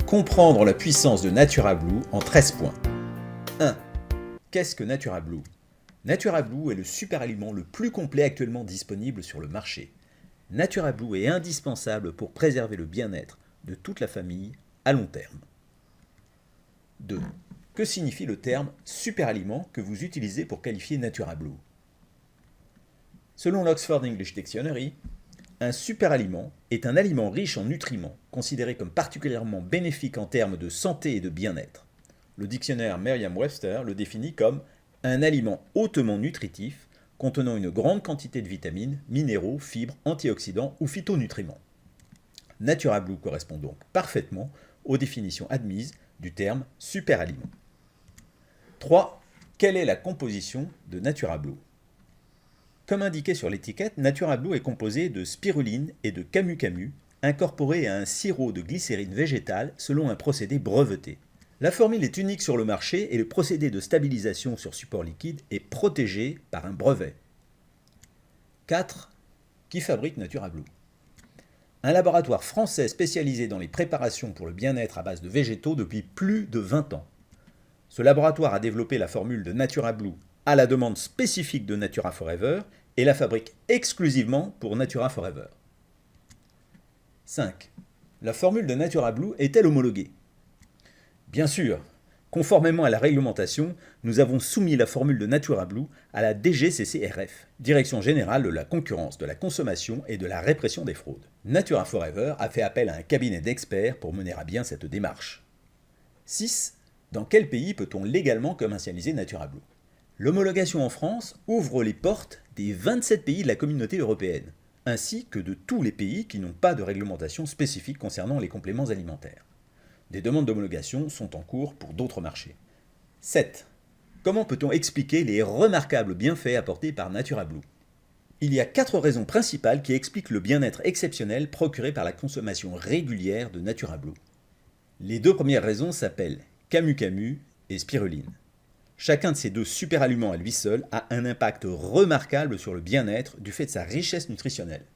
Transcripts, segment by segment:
Comprendre la puissance de NaturaBlue en 13 points. 1. Qu'est-ce que NaturaBlue ? NaturaBlue est le super aliment le plus complet actuellement disponible sur le marché. NaturaBlue est indispensable pour préserver le bien-être de toute la famille à long terme. 2. Que signifie le terme super aliment que vous utilisez pour qualifier NaturaBlue ? Selon l'Oxford English Dictionary, un super aliment est un aliment riche en nutriments, considéré comme particulièrement bénéfique en termes de santé et de bien-être. Le dictionnaire Merriam-Webster le définit comme un aliment hautement nutritif, contenant une grande quantité de vitamines, minéraux, fibres, antioxydants ou phytonutriments. NaturaBlue correspond donc parfaitement aux définitions admises du terme super aliment. 3. Quelle est la composition de NaturaBlue ? Comme indiqué sur l'étiquette, NaturaBlue est composé de spiruline et de camu-camu, incorporés à un sirop de glycérine végétale selon un procédé breveté. La formule est unique sur le marché et le procédé de stabilisation sur support liquide est protégé par un brevet. 4. Qui fabrique NaturaBlue ? Un laboratoire français spécialisé dans les préparations pour le bien-être à base de végétaux depuis plus de 20 ans. Ce laboratoire a développé la formule de NaturaBlue à la demande spécifique de Natura Forever et la fabrique exclusivement pour Natura Forever. 5. La formule de NaturaBlue est-elle homologuée ? Bien sûr, conformément à la réglementation, nous avons soumis la formule de NaturaBlue à la DGCCRF, Direction générale de la concurrence, de la consommation et de la répression des fraudes. Natura Forever a fait appel à un cabinet d'experts pour mener à bien cette démarche. 6. Dans quel pays peut-on légalement commercialiser NaturaBlue ? L'homologation en France ouvre les portes des 27 pays de la communauté européenne, ainsi que de tous les pays qui n'ont pas de réglementation spécifique concernant les compléments alimentaires. Des demandes d'homologation sont en cours pour d'autres marchés. 7. Comment peut-on expliquer les remarquables bienfaits apportés par NaturaBlue ? Il y a 4 raisons principales qui expliquent le bien-être exceptionnel procuré par la consommation régulière de NaturaBlue. Les 2 premières raisons s'appellent camu-camu et spiruline. Chacun de ces 2 super aliments à lui seul a un impact remarquable sur le bien-être du fait de sa richesse nutritionnelle.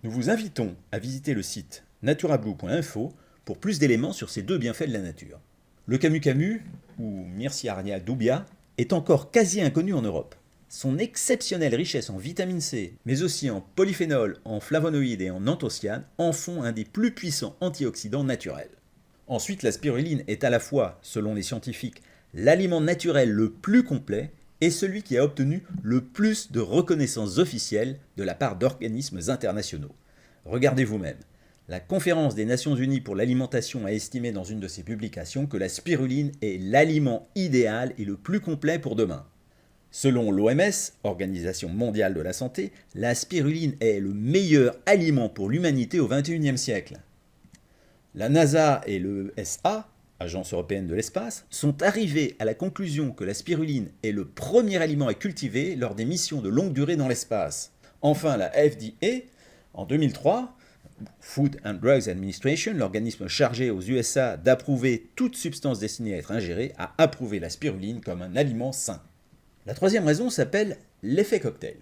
Nous vous invitons à visiter le site naturablue.info pour plus d'éléments sur ces 2 bienfaits de la nature. Le camu-camu, ou Myrcea dubia, est encore quasi inconnu en Europe. Son exceptionnelle richesse en vitamine C, mais aussi en polyphénol, en flavonoïdes et en anthocyanes, en font un des plus puissants antioxydants naturels. Ensuite, la spiruline est à la fois, selon les scientifiques, l'aliment naturel le plus complet et celui qui a obtenu le plus de reconnaissances officielles de la part d'organismes internationaux. Regardez vous-même. La Conférence des Nations Unies pour l'alimentation a estimé dans une de ses publications que la spiruline est l'aliment idéal et le plus complet pour demain. Selon l'OMS, Organisation mondiale de la santé, la spiruline est le meilleur aliment pour l'humanité au XXIe siècle. La NASA et l'ESA, Agence européenne de l'espace, sont arrivés à la conclusion que la spiruline est le premier aliment à cultiver lors des missions de longue durée dans l'espace. Enfin, la FDA, en 2003, Food and Drugs Administration, l'organisme chargé aux USA d'approuver toute substance destinée à être ingérée, a approuvé la spiruline comme un aliment sain. La 3e raison s'appelle l'effet cocktail.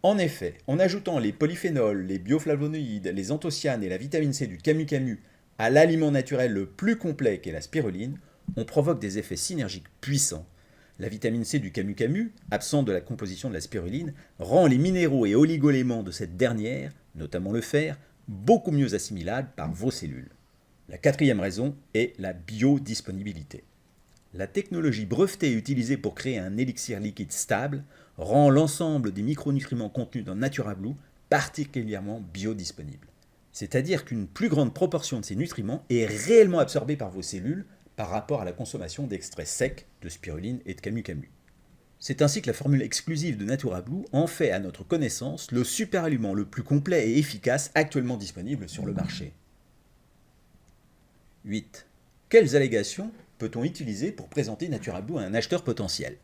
En effet, en ajoutant les polyphénols, les bioflavonoïdes, les anthocyanes et la vitamine C du camu-camu à l'aliment naturel le plus complet qu'est la spiruline, on provoque des effets synergiques puissants. La vitamine C du camu-camu, absente de la composition de la spiruline, rend les minéraux et oligoéléments de cette dernière, notamment le fer, beaucoup mieux assimilables par vos cellules. La 4e raison est la biodisponibilité. La technologie brevetée utilisée pour créer un élixir liquide stable rend l'ensemble des micronutriments contenus dans NaturaBlue particulièrement biodisponibles. C'est-à-dire qu'une plus grande proportion de ces nutriments est réellement absorbée par vos cellules par rapport à la consommation d'extraits secs de spiruline et de camu-camu. C'est ainsi que la formule exclusive de NaturaBlue en fait, à notre connaissance, le super aliment le plus complet et efficace actuellement disponible sur le marché. 8. Quelles allégations peut-on utiliser pour présenter NaturaBlue à un acheteur potentiel ?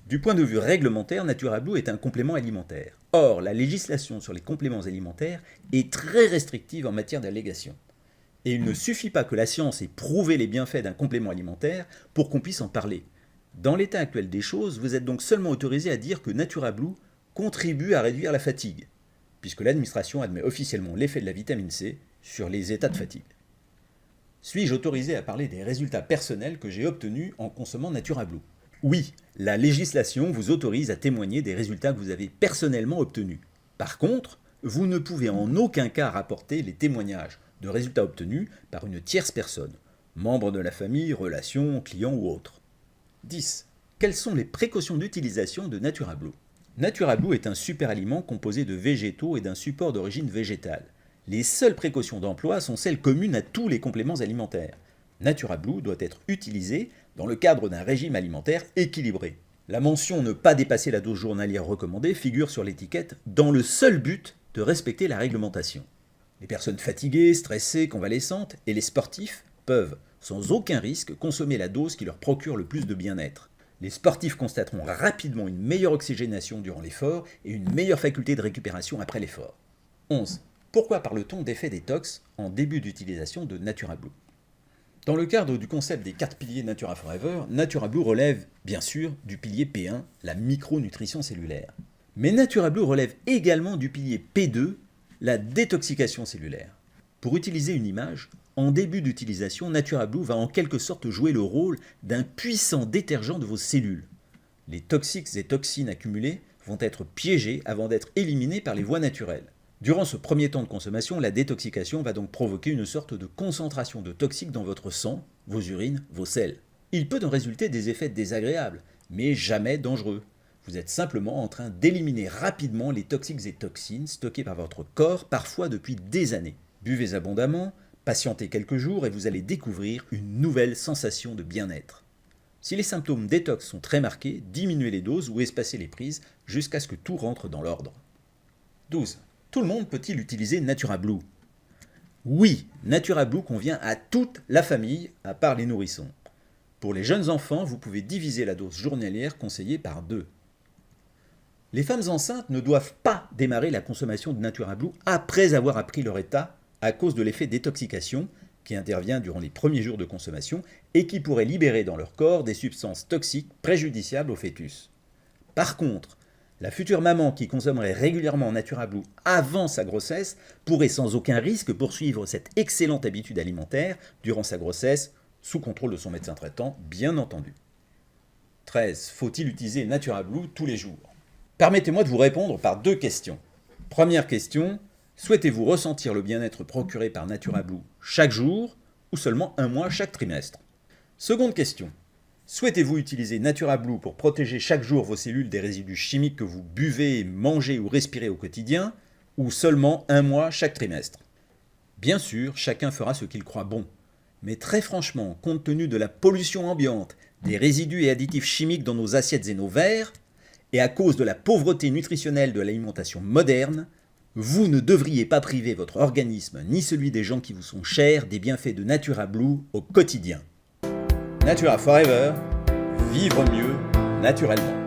Du point de vue réglementaire, NaturaBlue est un complément alimentaire. Or, la législation sur les compléments alimentaires est très restrictive en matière d'allégations. Et il ne suffit pas que la science ait prouvé les bienfaits d'un complément alimentaire pour qu'on puisse en parler. Dans l'état actuel des choses, vous êtes donc seulement autorisé à dire que NaturaBlue contribue à réduire la fatigue, puisque l'administration admet officiellement l'effet de la vitamine C sur les états de fatigue. Suis-je autorisé à parler des résultats personnels que j'ai obtenus en consommant NaturaBlue? Oui, la législation vous autorise à témoigner des résultats que vous avez personnellement obtenus. Par contre, vous ne pouvez en aucun cas rapporter les témoignages de résultats obtenus par une tierce personne, membre de la famille, relation, client ou autre. 10. Quelles sont les précautions d'utilisation de NaturaBlue? NaturaBlue est un superaliment composé de végétaux et d'un support d'origine végétale. Les seules précautions d'emploi sont celles communes à tous les compléments alimentaires. NaturaBlue doit être utilisé dans le cadre d'un régime alimentaire équilibré. La mention « ne pas dépasser la dose journalière recommandée » figure sur l'étiquette dans le seul but de respecter la réglementation. Les personnes fatiguées, stressées, convalescentes et les sportifs peuvent, sans aucun risque, consommer la dose qui leur procure le plus de bien-être. Les sportifs constateront rapidement une meilleure oxygénation durant l'effort et une meilleure faculté de récupération après l'effort. 11. Pourquoi parle-t-on d'effet détox en début d'utilisation de NaturaBlue? Dans le cadre du concept des 4 piliers Natura Forever, NaturaBlue relève, bien sûr, du pilier P1, la micronutrition cellulaire. Mais NaturaBlue relève également du pilier P2, la détoxication cellulaire. Pour utiliser une image, en début d'utilisation, NaturaBlue va en quelque sorte jouer le rôle d'un puissant détergent de vos cellules. Les toxiques et toxines accumulées vont être piégés avant d'être éliminés par les voies naturelles. Durant ce premier temps de consommation, la détoxication va donc provoquer une sorte de concentration de toxiques dans votre sang, vos urines, vos selles. Il peut en résulter des effets désagréables, mais jamais dangereux. Vous êtes simplement en train d'éliminer rapidement les toxiques et toxines stockés par votre corps, parfois depuis des années. Buvez abondamment, patientez quelques jours et vous allez découvrir une nouvelle sensation de bien-être. Si les symptômes détox sont très marqués, diminuez les doses ou espacez les prises jusqu'à ce que tout rentre dans l'ordre. 12. Tout le monde peut-il utiliser NaturaBlue? Oui, NaturaBlue convient à toute la famille, à part les nourrissons. Pour les jeunes enfants, vous pouvez diviser la dose journalière conseillée par 2. Les femmes enceintes ne doivent pas démarrer la consommation de NaturaBlue après avoir appris leur état à cause de l'effet détoxication qui intervient durant les premiers jours de consommation et qui pourrait libérer dans leur corps des substances toxiques préjudiciables au fœtus. Par contre, la future maman qui consommerait régulièrement NaturaBlue avant sa grossesse pourrait sans aucun risque poursuivre cette excellente habitude alimentaire durant sa grossesse, sous contrôle de son médecin traitant, bien entendu. 13. Faut-il utiliser NaturaBlue tous les jours? Permettez-moi de vous répondre par 2 questions. Première question, souhaitez-vous ressentir le bien-être procuré par NaturaBlue chaque jour ou seulement 1 mois chaque trimestre? Seconde question, souhaitez-vous utiliser NaturaBlue pour protéger chaque jour vos cellules des résidus chimiques que vous buvez, mangez ou respirez au quotidien, ou seulement 1 mois chaque trimestre? Bien sûr, chacun fera ce qu'il croit bon. Mais très franchement, compte tenu de la pollution ambiante, des résidus et additifs chimiques dans nos assiettes et nos verres, et à cause de la pauvreté nutritionnelle de l'alimentation moderne, vous ne devriez pas priver votre organisme ni celui des gens qui vous sont chers des bienfaits de NaturaBlue au quotidien. Natura Forever, vivre mieux naturellement.